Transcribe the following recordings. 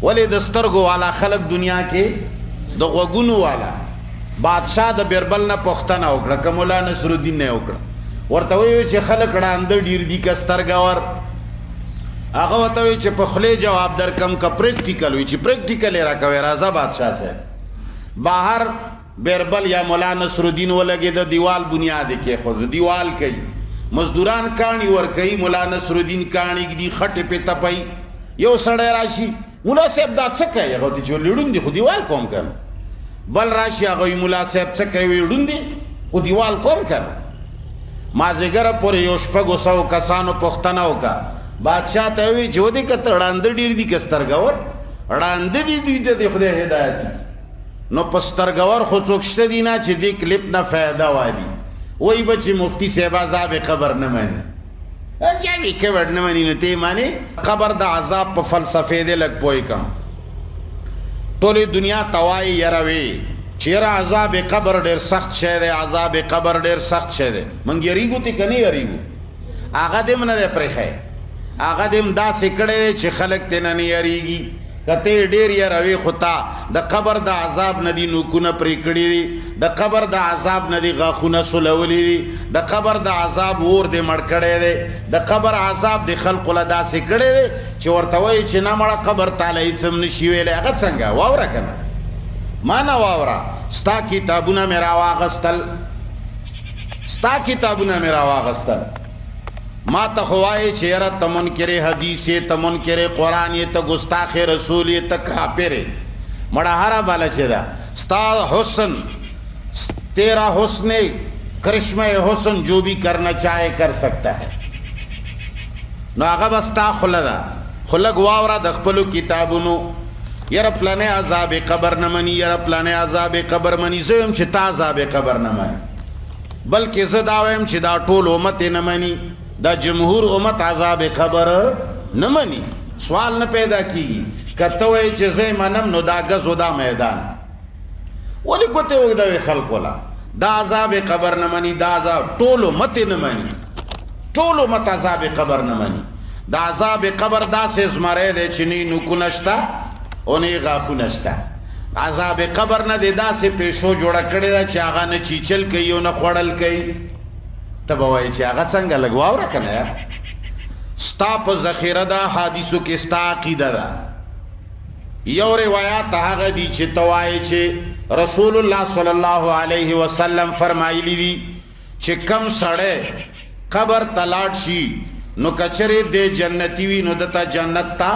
ولې د سترګو والا خلق دنیا کې د غوږونو والا بادشاہ د بیربل نه پوښتنه وکړه که مولا نصر الدین نه وکړه ورته وایي چې خلک ړانده ډیر دي که سترګور هغه ورته وایي چې په خولې جواب درکم که پریکټیکل وي چې پریکټیکل یې راکوئ راځه بادشاہ صاحب بهر بیربل یا مولا نصر الدین ولګېده دیوال بنیاد یې کېښود دیوال کوي مزدوران کاڼي ورکوي مولا نصر الدین کاڼي ږدي خټې پې تپوي یو سړی راشي مولا صاحب دا څه کوي هغه ورته چې لړون دي خو دیوال کوم که بل راشي هغه وایي مولا صاحب څه کوي لړون دي خو دیوال کوم که نه مازدیګره پورې یو 600 کسانو پوښتنه وکړه بادشاہ ته وایي چې ودې که ته ړانده ډېر دي که سترګور ړانده دي دوی ته د خدای هدایت نو په سترګور خو څوک شته دي نه چې دې کلیپ نه فایده والي وایي به چې مفتی صاحب عذاب قبر نه مني جاوی قبر نه مني نو ته یې مانې قبر د عذاب په فلسفې دې لږ پوه کم ټولې دنیا ته وایي یره وې چې یره عذاب قبر ډېر سخت شی دی عذاب قبر ډېر سخت شی دی موږ یریږو ته که نه یریږو هغه دې م نه دی پرېښی هغه دې م داسې کړی دی چې خلک ترې نه یریږي که ته یې ډېر یروې خو تا د قبر د عذاب نه دي نوکونه پرې کړي دي د قبر د عذاب نه دي غاښونه سولولي دي د قبر د عذاب اور دې مړ کړی دی د قبر عذاب د خلقو له داسې کړی دی چې ورته وایي چې نه مړه قبر تاله هېڅ هم نه شي ویلی هغه څنګه واوره که نه ما نه واوره ستا کتابونه مې راواغستل ستا کتابونه مې راواغستل ما ته خو وایې چې یاره ته منکر حدیث یې ته منکر قرآن یې ته گستاخ رسول یې ته کافر یې مړه هره باله چې ده ستا حسن تیرا حسن کرشمہ حسن جو بھی کرنا چاہے کر سکتا ہے نو هغه به ستا خوله ده خو لږ واوره د خپلو کتابونو یاره پلانې عذاب قبر نه مني یاره پلانې عذاب قبر مني زه ویم چې تا عذاب قبر نه مني بلکې زه دا وایم چې دا ټول امت یې نه مني دا جمهور امت عذاب قبر نه مني سوال نه پیدا کیږي که ته وایې چې زه یې منم نو دا ګز و دا میدان ولې ګوتې اوږدوې خلکو له دا عذاب قبر نه مني دا عذاب ټول امت یې نه مني ټول امت عذاب قبر نه مني دا عذاب قبر داسې زمری دی چې نه یې نوکونه شته او نه یې غاښونه شته عذاب قبر نه دی داسې پیشو جوړه کړې ده چې هغه نه چیچل کوي او نه خوړل کوي ته به وایې چې هغه څنګه لږ واوره که نه یار ستا په ذخیره ده حادثو کې ستا عقیده ده یو روایات هغه دي چې ته وایې چې رسول الله صلی الله علیه وسلم فرمایلی دي چې کم سړی قبر ته لاړ شي نو کچرې د جنتی وي نو دته جنت ته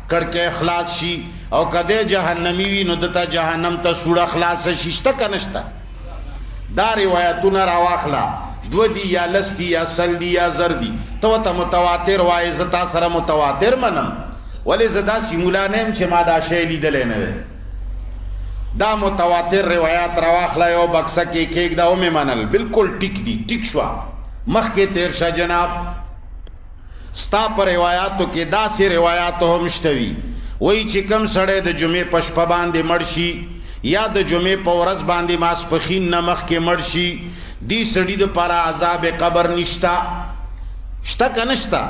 کړکۍ خلاص شي او کده جهنمی وي نو دته جهنم ته سوړه خلاص شي شته که نشته دا روایتونه راواخله 2 دي یا 10 دي یا 100 دي یا 1000 دي ته ورته متواتر وایې زه تا سره متواتر منم ولې زه داسې مولا نه یم چې ما دا شی لیدلی نه دی دا متواتر روایات راواخله یو بکسه کې کېږده ومې منل بالکل ټیک دي ټیک شوه مخکې تیر شه جناب ستا په روایاتو کې داسې روایاتو هم شته وي وایي چې کم سړی د جمعې په شپه باندې مړ شي یا د جمعې په ورځ باندې ماسپښین نه مخکې مړ شي دی سړي دپاره عذاب قبر نشته شته که نشته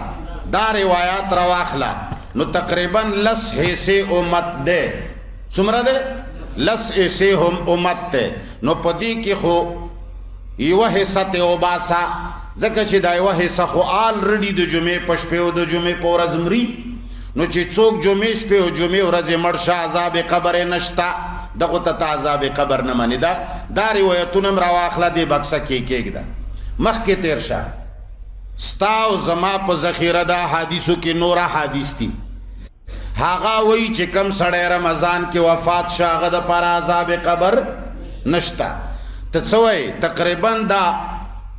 دا روایات راواخله نو تقریبا 10 حصې امت دی څومره دی 10 حصې هم امت دی نو په دې کې خو یوه حصه ته وباسه ځکه چې دا یوه حصه خو آلرډي د جمعې په شپې او د جمعې په ورځ مري نو چې څوک جمعې شپې او جمعې ورځې مړ شه عذاب قبر یې نشته دغو ته عذاب قبر نه مني دا روایتونه هم راواخله دې بکسه کې کېږده مخکې تیر شه ستا او زما په ذخیره د احادیثو کې نور احادیث دي هغه وایي چې کم سړی رمضان کې وفات شه هغه دپاره عذاب قبر نشته ته څه وایې تقریبا دا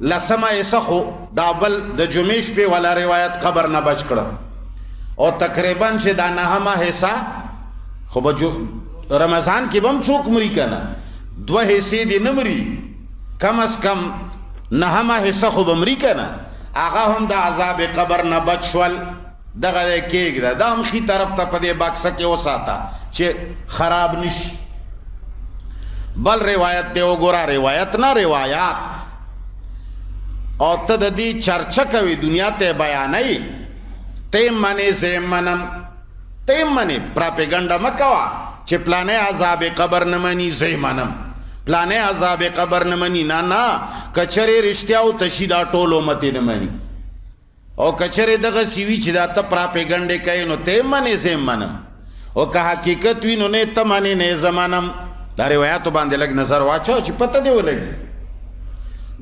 10مه حصه خو دا بل د جمعې شپې والا روایت قبر نه بچ کړه او تقریبا چې دا 9مه حصه خو به رمضان کې به هم څوک مري که نه 2 حصې دې نه مري کم از کم 9مه حصه خو به مري که نه هغه هم د عذاب قبر نه بچ شول دغه دی کېږده دا هم ښي طرف ته په دې بکسه کې وساته چې خراب نشي بل روایت دی وګوره روایت نه روایات او ته د دې چرچه کوي دنیا ته بیانوي ته منې زه منم ته منی پراپیګنډا مکوا چې پلانې عذاب قبر نه مني زې منم پلانې عذاب قبر نه مني نه کچره رښتیا او تشیدا ټول امت نه مني او کچره دغه سیوی چې دا ته پراپیګنډې کوي نو ته منی زې منم او که حقیقت وی نو نه ته منی نه زمانم دا روایتو باندې لګ نظر واچو چې پته دی ولګي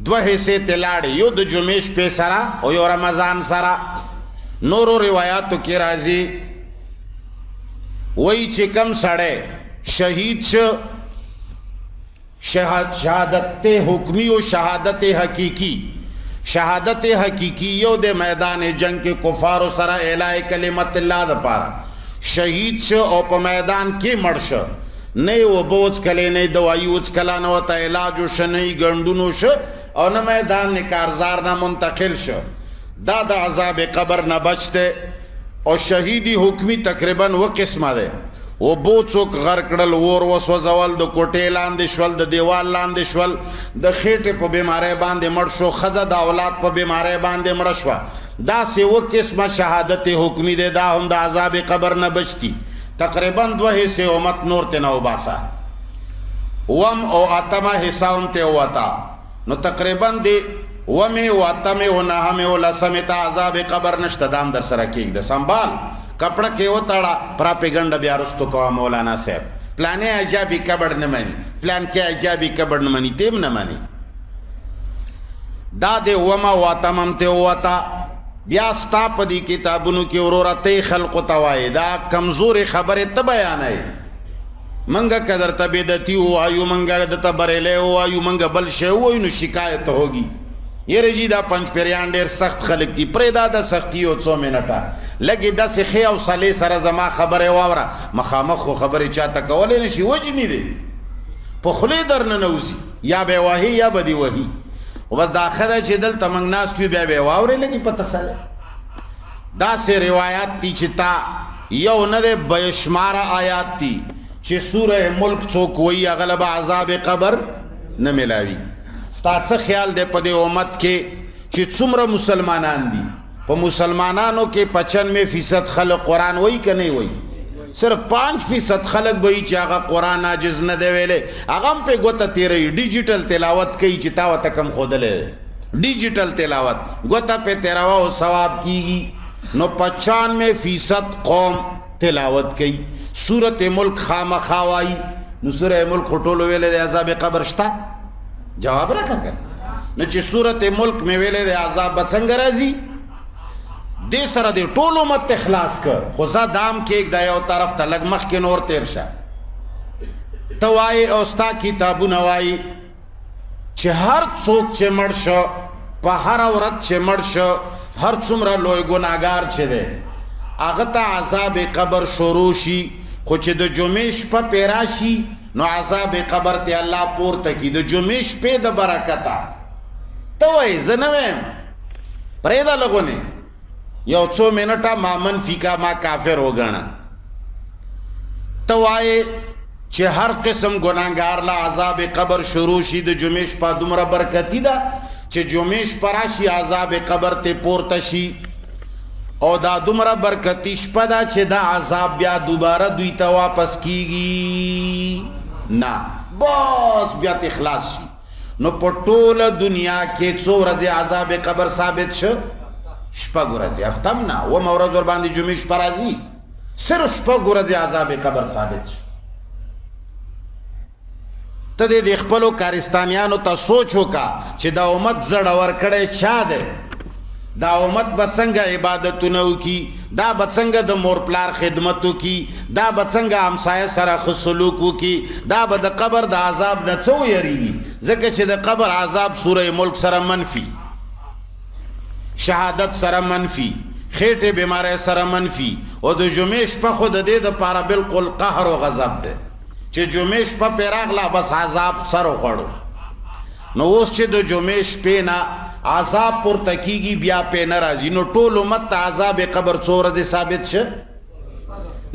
دوه حصے تلاړي یو د جمعې شپې سره او یو رمضان سره نورو روایتو کې راځي وای چې کم سړی شهید شو شهادت حکمی او شهادت حقیقی شهادت حقیقی یو د میدان جنگ کې کفار سره اعلی کلمت الله د پاره شهید شو او په میدان کې مړ شو نه و بوج کله نه دوايي وڅ کله نه وته علاج شو نه ګندونو شو او نه میدان نه کارزار نه منتقل شو دا د عذاب قبر نه بچته او شهیدی حکمی تقریبا و قسمه ده و بو څوک غر کړل ور وسوځول د کوټې لاندې شول د دیوال لاندې شول د خېټې په بیماری باندې مړ شو خزه د اولاد په بیماری باندې مړ شو دا سی و قسمه شهادت حکمی ده دا هم د عذاب قبر نه بچتی تقریبا دوه حصے امت نور ته نو باسا وم او اتمه حصہ هم ته وتا نو تقریبا دی ومه واتمه او نهمه او لسمه ته عذاب قبر نشته دام در سره کېږي د سنبال کپڑا کې وتاړه پراپیګنډا بیا رستو کوه مولانا صاحب پلانې عجابي قبر نه مانی پلان کې عجابي قبر نه مانی تیم نه مانی دا د ومه واتمم ته وتا بیا ستا په دې کتابونو کې ورورته خلق توای دا کمزوري خبره ته بیانای منګه قدر ته بدعتي وایو منګه د تبرله وایو منګه بل شی وایو نو شکایت ہوگی یره جی دا پنځ پیریان ډیر سخت خلک دي پرې دا سختی او 2 منټه لګي د سخی او صلی سره زما خبره واوره مخامخ خو خبره چاته کولې نشي وجنی دي په خله درنه نوزي یا به وحی یا بدی وحی او بس دا خدای چې دل تمنګ ناس پیو بیا به واورې لګي پته سره دا سه روایت دي چې تا یو نه د بشمار آیات دي چې سوره ملک څوک وی غلب عذاب قبر نه ملاوي ستا څه خیال دی په دې امت کې چې څومره مسلمانان دي په مسلمانانو کې 95% خلک قرآن وایي که نه وایي صرف 5% خلک به وایي چې هغه قرآن عاجز نه دی ویلی هغه هم پې ګوته تېروي ډیجیټل تلاوت کوي چې تا ورته کم ښودلی ډیجیټل تلاوت ګوته پې تېروه او ثواب کېږي نو 95% قوم تلاوت کوي سورت ملک خامخا وایي نو سوره ملک خو ټولو ویلی د عذاب قبر شته جواب راکړه کنه نو چې سورت ملک مې ویلې د عذاب به څنګه راځي دې سره د ټول امت اخلاص کړ خو زه دام کې د یو طرف ته لږ مخکې نور تیر شه ته وایې او ستا کتابونه وایي چې هر څوک چې مړ شو په هره ورځ چې مړ شو هر څومره لوی ګناهګار چې دی هغه ته عذاب قبر شروع شي خو چې د جمعې شپه پې راشي نو عذاب قبر ته الله پورته کی د جمعې شپې د برکته ته وایې زه نه وایم پرېږده لږونې یو 2 منټه ما منفي کا ما کافر وګڼه ته وایې چې هر قسم ګناهګار له عذاب قبر شروع شي د جمعې شپه دومره برکتي ده چې جمعې شپه راشي عذاب قبر ته پورته شي او دا دومره برکتی شپه ده چې دا عذاب بیا دوباره دوی ته واپس کیږي نه بس بیا اخلاص شي نو په ټوله دنیا کې څو ورځې عذاب قبر ثابت شو شپږ ورځې هفتم نه اومه ورځ ورباندې جمعې شپه راځي صرف شپږ ورځې عذاب قبر ثابت شو ته د خپلو کارستانیانو ته سوچ وکړه چې دا امت زړور کړی چا دی دا امت به څنګه عبادتونه وکړي دا به څنګه د مور پلار خدمت وکړي دا به څنګه همسایه سره ښه سلوک وکړي دا به د قبر د عذاب نه څه ویریږي ځکه چې د قبر عذاب سوره ملک سره منفي شهادت سره منفي خېټې بیماری سره منفي او د جمعې شپه خو د دې دپاره بالکل قهر او غضب دی چې جمعې شپه پې راغله بس عذاب سر وخوړو نو اوس چې د جمعې شپې نه عذاب پورته کیږي بیا پې نه راځي نو ټول امت ته عذاب قبر څو ورځې ثابت شه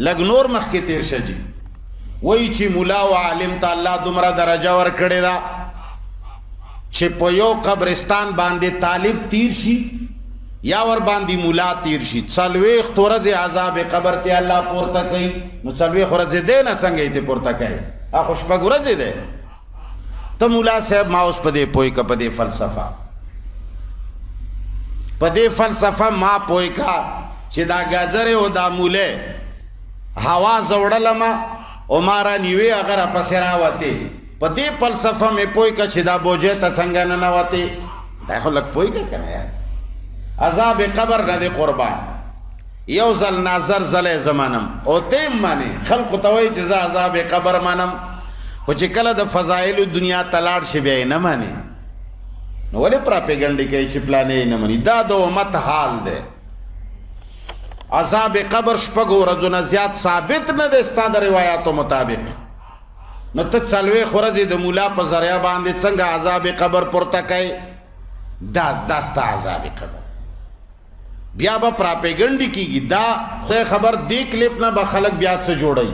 لږ نور مخکې تیر شه جي وایي چې ملا او عالم ته الله دومره درجه ورکړې ده چې په یو قبرستان باندې طالب تیر شي یا ور باندې مولا تیر شي څلوېښت ورځې عذاب قبر ته الله پورته کوي نو څلوېښت ورځې دی نه څنګه یې ته پورته کوي خو شپږ ورځې دی ته مولا صاحب ما اوس په دې پوه که په دې فلسفه ما پوه کا چې دا ګازرې او دا مولی هوا زوړلمه او ما را نیوې هغه راپسې راوتې په دې فلسفه مې پوه که چې دا بوجې ته څنګه ننوتې دا خو لږ پوه که که نه یار عذاب قبر نه دی قربان یو ځل ناظر ځلی زه منم او ته یې منې خلقو ته وایي چې زه عذاب قبر منم خو چې کله د فضایلو دنیا ته لاړ شي بیا یې نه منې نو ولې پراپیګنډې کوي چې پلانې یې نه مني دا د امت حال دی عذاب قبر شپږو ورځو نه زیات ثابت نه دی ستا د روایاتو مطابق نو ته څلوېښت ورځې د مولا په ذریعه باندې څنګه عذاب قبر پورته کوي دا ستا عذاب قبر بیا به پراپیګنډې کېږي دا خدای خبر دې کلیپ نه به خلک بیا څه جوړوي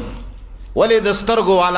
ولې د سترګو والا